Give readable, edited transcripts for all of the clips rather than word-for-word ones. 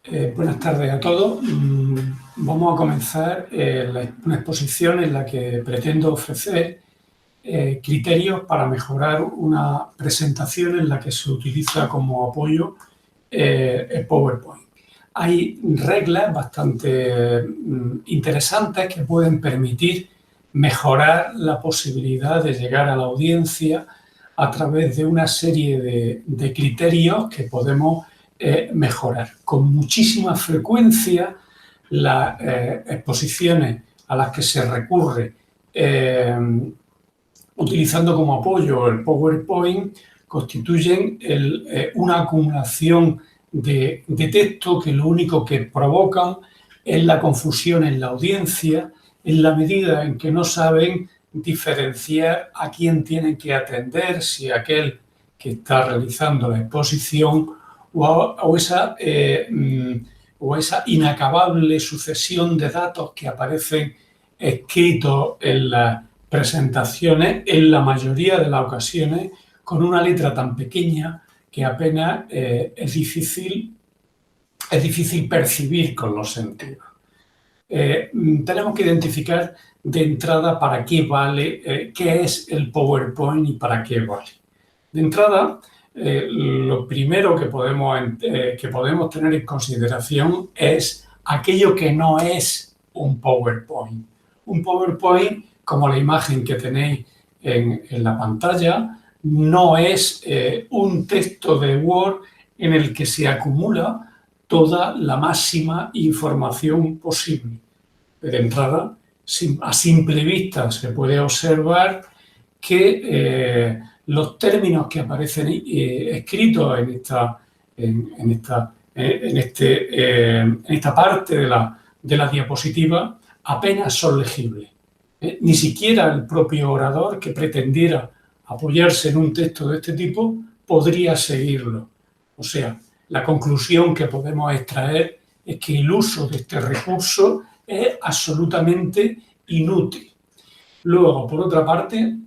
Buenas tardes a todos. Vamos a comenzar una exposición en la que pretendo ofrecer criterios para mejorar una presentación en la que se utiliza como apoyo el PowerPoint. Hay reglas bastante interesantes que pueden permitir mejorar la posibilidad de llegar a la audiencia a través de una serie de criterios que podemos mejorar. Con muchísima frecuencia las exposiciones a las que se recurre utilizando como apoyo el PowerPoint constituyen una acumulación de texto que lo único que provocan es la confusión en la audiencia en la medida en que no saben diferenciar a quién tienen que atender, si aquel que está realizando la exposición o esa inacabable sucesión de datos que aparecen escritos en las presentaciones, en la mayoría de las ocasiones, con una letra tan pequeña que apenas es difícil percibir con los sentidos. Tenemos que identificar de entrada para qué vale, qué es el PowerPoint y para qué vale. De entrada, lo primero que podemos tener en consideración es aquello que no es un PowerPoint. Un PowerPoint, como la imagen que tenéis en la pantalla, no es un texto de Word en el que se acumula toda la máxima información posible. De entrada, a simple vista se puede observar que los términos que aparecen escritos en esta parte de la diapositiva apenas son legibles. Ni siquiera el propio orador que pretendiera apoyarse en un texto de este tipo podría seguirlo. O sea, la conclusión que podemos extraer es que el uso de este recurso es absolutamente inútil. Luego, por otra parte,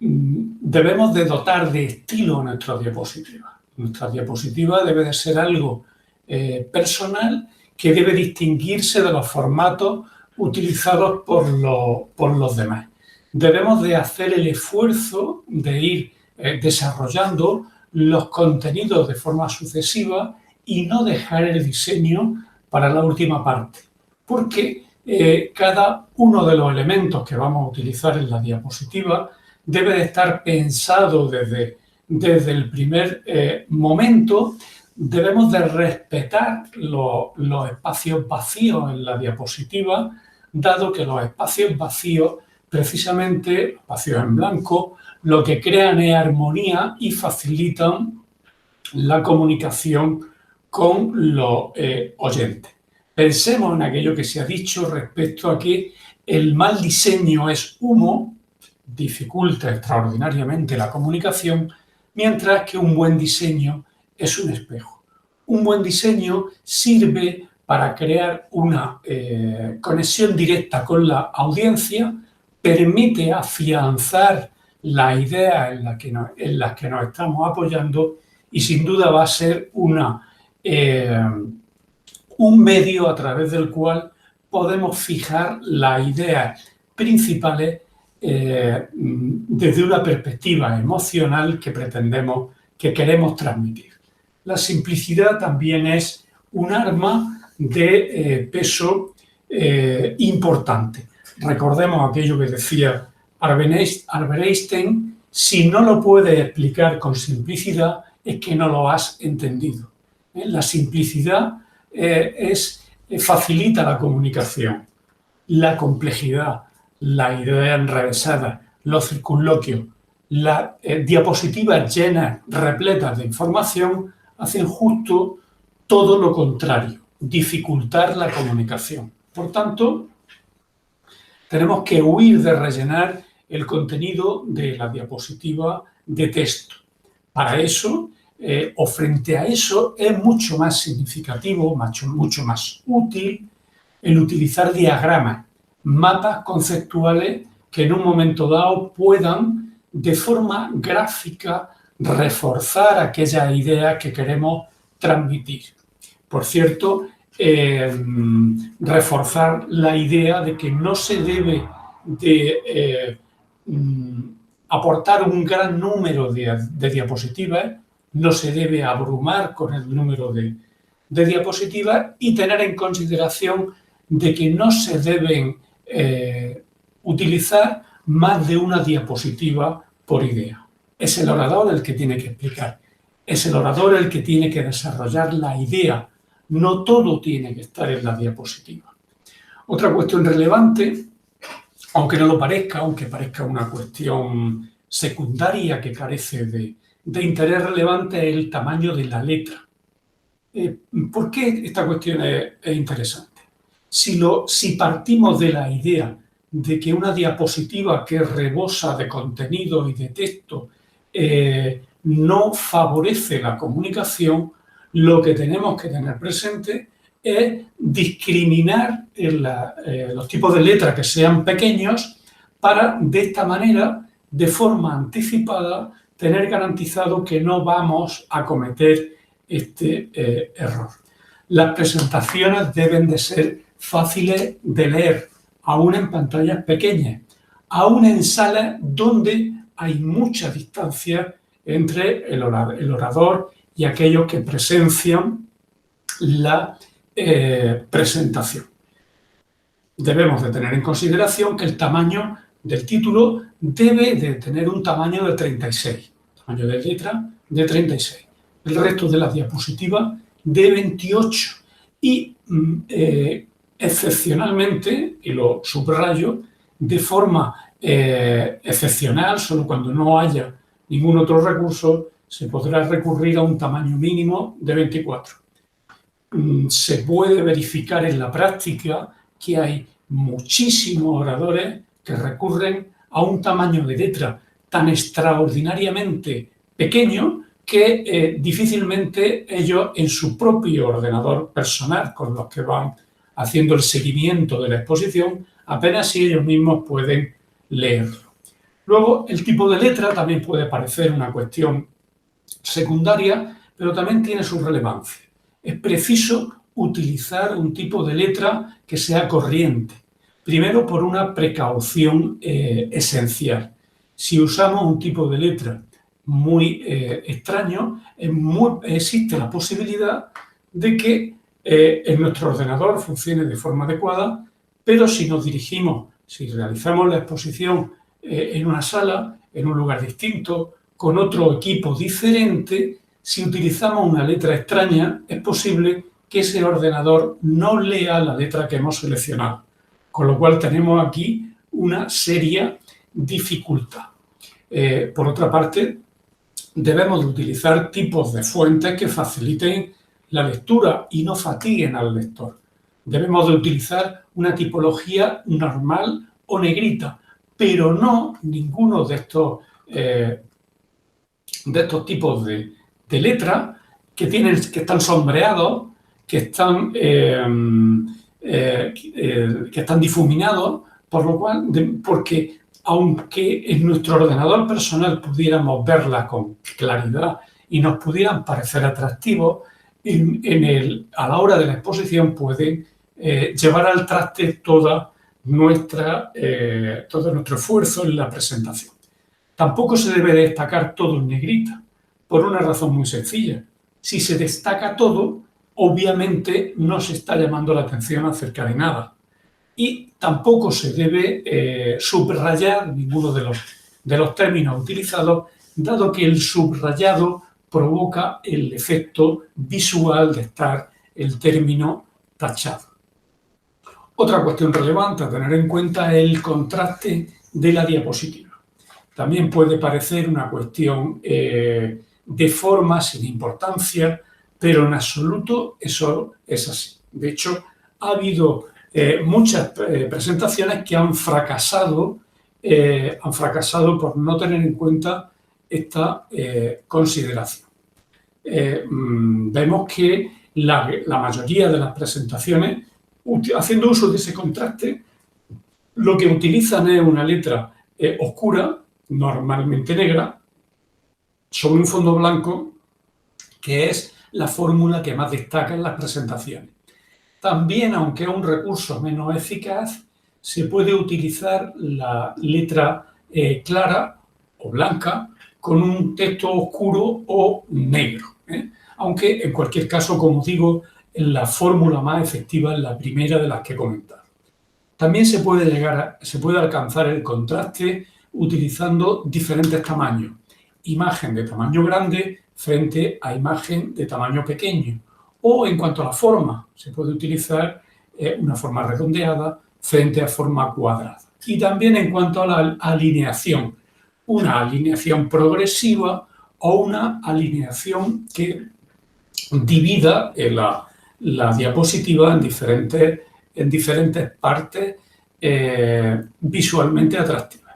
debemos de dotar de estilo a nuestra diapositiva. Nuestra diapositiva debe de ser algo personal que debe distinguirse de los formatos utilizados por los demás. Debemos de hacer el esfuerzo de ir desarrollando los contenidos de forma sucesiva y no dejar el diseño para la última parte, porque cada uno de los elementos que vamos a utilizar en la diapositiva debe de estar pensado desde el primer momento. Debemos de respetar los espacios vacíos en la diapositiva, dado que los espacios vacíos, precisamente espacios en blanco, lo que crean es armonía y facilitan la comunicación con los oyentes. Pensemos en aquello que se ha dicho respecto a que el mal diseño es humo, dificulta extraordinariamente la comunicación, mientras que un buen diseño es un espejo. Un buen diseño sirve para crear una conexión directa con la audiencia, permite afianzar la idea en las que nos estamos apoyando y sin duda va a ser un medio a través del cual podemos fijar las ideas principales desde una perspectiva emocional que queremos transmitir. La simplicidad también es un arma de peso importante. Recordemos aquello que decía Albert Einstein: si no lo puedes explicar con simplicidad, es que no lo has entendido. La simplicidad facilita la comunicación. La complejidad, la idea enrevesada, los circunloquios, las diapositivas llenas, repletas de información, hacen justo todo lo contrario, dificultar la comunicación. Por tanto, tenemos que huir de rellenar el contenido de la diapositiva de texto. Para eso, o frente a eso, es mucho más significativo, mucho más útil el utilizar diagramas, mapas conceptuales que en un momento dado puedan, de forma gráfica, reforzar aquellas ideas que queremos transmitir. Por cierto, reforzar la idea de que no se debe de aportar un gran número de diapositivas, no se debe abrumar con el número de diapositivas y tener en consideración de que no se deben utilizar más de una diapositiva por idea. Es el orador el que tiene que explicar, es el orador el que tiene que desarrollar la idea, no todo tiene que estar en la diapositiva. Otra cuestión relevante, aunque no lo parezca, aunque parezca una cuestión secundaria que carece de interés relevante, es el tamaño de la letra. ¿Por qué esta cuestión es interesante? Si partimos de la idea de que una diapositiva que rebosa de contenido y de texto no favorece la comunicación, lo que tenemos que tener presente es discriminar los tipos de letras que sean pequeños para, de esta manera, de forma anticipada, tener garantizado que no vamos a cometer este error. Las presentaciones deben de ser fáciles de leer, aún en pantallas pequeñas, aún en salas donde hay mucha distancia entre el orador y aquellos que presencian la presentación. Debemos de tener en consideración que el tamaño del título debe de tener un tamaño de 36, tamaño de letra de 36. El resto de las diapositivas de 28 y excepcionalmente, y lo subrayo, de forma excepcional, solo cuando no haya ningún otro recurso, se podrá recurrir a un tamaño mínimo de 24. Se puede verificar en la práctica que hay muchísimos oradores que recurren a un tamaño de letra tan extraordinariamente pequeño que difícilmente ellos en su propio ordenador personal, con los que van haciendo el seguimiento de la exposición, apenas si ellos mismos pueden leerlo. Luego, el tipo de letra también puede parecer una cuestión secundaria, pero también tiene su relevancia. Es preciso utilizar un tipo de letra que sea corriente. Primero, por una precaución esencial. Si usamos un tipo de letra muy extraño, existe la posibilidad de que en nuestro ordenador funcione de forma adecuada, pero si nos dirigimos, si realizamos la exposición en una sala, en un lugar distinto, con otro equipo diferente, si utilizamos una letra extraña, es posible que ese ordenador no lea la letra que hemos seleccionado, con lo cual tenemos aquí una seria dificultad. Por otra parte, debemos de utilizar tipos de fuentes que faciliten la lectura y no fatiguen al lector. Debemos de utilizar una tipología normal o negrita, pero no ninguno de estos tipos de letras que están sombreados, que están difuminados, porque aunque en nuestro ordenador personal pudiéramos verlas con claridad y nos pudieran parecer atractivos, a la hora de la exposición pueden llevar al traste todo nuestro esfuerzo en la presentación. Tampoco se debe destacar todo en negrita, por una razón muy sencilla. Si se destaca todo, obviamente no se está llamando la atención acerca de nada. Y tampoco se debe subrayar ninguno de los términos utilizados, dado que el subrayado provoca el efecto visual de estar el término tachado. Otra cuestión relevante a tener en cuenta es el contraste de la diapositiva. También puede parecer una cuestión de forma sin importancia, pero en absoluto eso es así. De hecho, ha habido muchas presentaciones que han fracasado por no tener en cuenta esta consideración. Vemos que la mayoría de las presentaciones, haciendo uso de ese contraste, lo que utilizan es una letra oscura, normalmente negra, sobre un fondo blanco, que es la fórmula que más destaca en las presentaciones. También, aunque es un recurso menos eficaz, se puede utilizar la letra clara o blanca con un texto oscuro o negro, ¿eh? Aunque en cualquier caso, como digo, la fórmula más efectiva es la primera de las que he comentado. También se puede alcanzar el contraste utilizando diferentes tamaños. Imagen de tamaño grande frente a imagen de tamaño pequeño. O en cuanto a la forma, se puede utilizar una forma redondeada frente a forma cuadrada. Y también en cuanto a la alineación, una alineación progresiva o una alineación que divida la diapositiva en diferentes partes visualmente atractivas.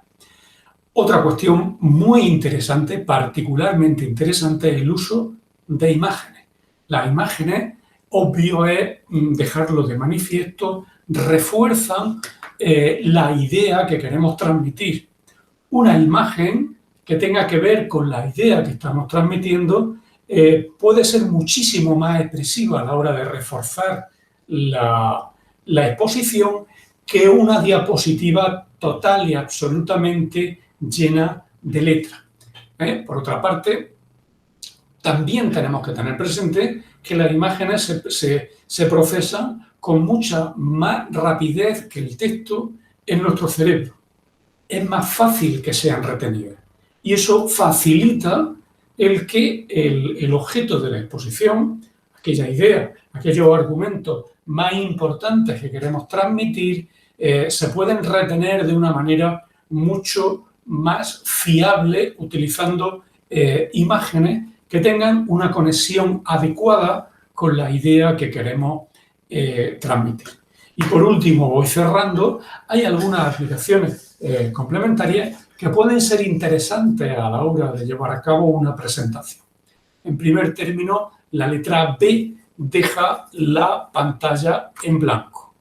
Otra cuestión muy interesante, particularmente interesante, es el uso de imágenes. Las imágenes, obvio es dejarlo de manifiesto, refuerzan la idea que queremos transmitir. Una imagen que tenga que ver con la idea que estamos transmitiendo puede ser muchísimo más expresiva a la hora de reforzar la exposición que una diapositiva total y absolutamente llena de letra. Por otra parte, también tenemos que tener presente que las imágenes se procesan con mucha más rapidez que el texto en nuestro cerebro. Es más fácil que sean retenidas. Y eso facilita el que el objeto de la exposición, aquella idea, aquellos argumentos más importantes que queremos transmitir, se pueden retener de una manera mucho más fiable utilizando imágenes que tengan una conexión adecuada con la idea que queremos transmitir. Y por último, voy cerrando, hay algunas aplicaciones complementarias que pueden ser interesantes a la hora de llevar a cabo una presentación. En primer término, la letra B deja la pantalla en blanco.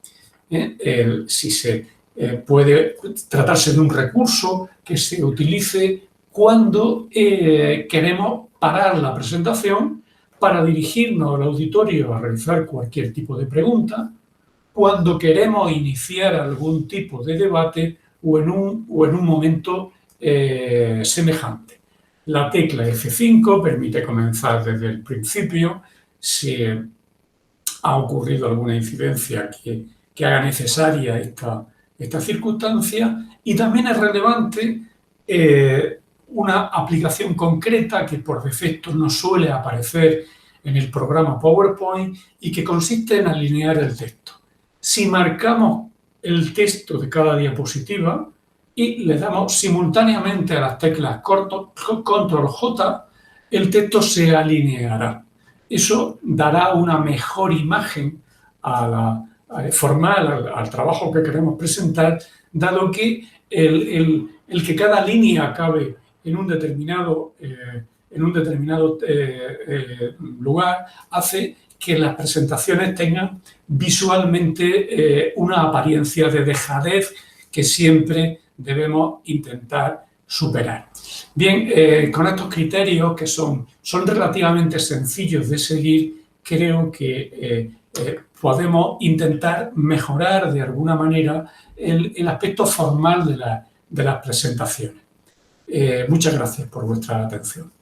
Puede tratarse de un recurso que se utilice cuando queremos parar la presentación para dirigirnos al auditorio a realizar cualquier tipo de pregunta, cuando queremos iniciar algún tipo de debate o en un momento semejante. La tecla F5 permite comenzar desde el principio si ha ocurrido alguna incidencia que haga necesaria esta circunstancia, y también es relevante una aplicación concreta que por defecto no suele aparecer en el programa PowerPoint y que consiste en alinear el texto. Si marcamos el texto de cada diapositiva y le damos simultáneamente a las teclas Control-J, el texto se alineará. Eso dará una mejor imagen formal al trabajo que queremos presentar, dado que el que cada línea acabe en un determinado lugar hace que las presentaciones tengan visualmente una apariencia de dejadez que siempre debemos intentar superar. Bien, con estos criterios que son relativamente sencillos de seguir, creo que podemos intentar mejorar de alguna manera el aspecto formal de las presentaciones. Muchas gracias por vuestra atención.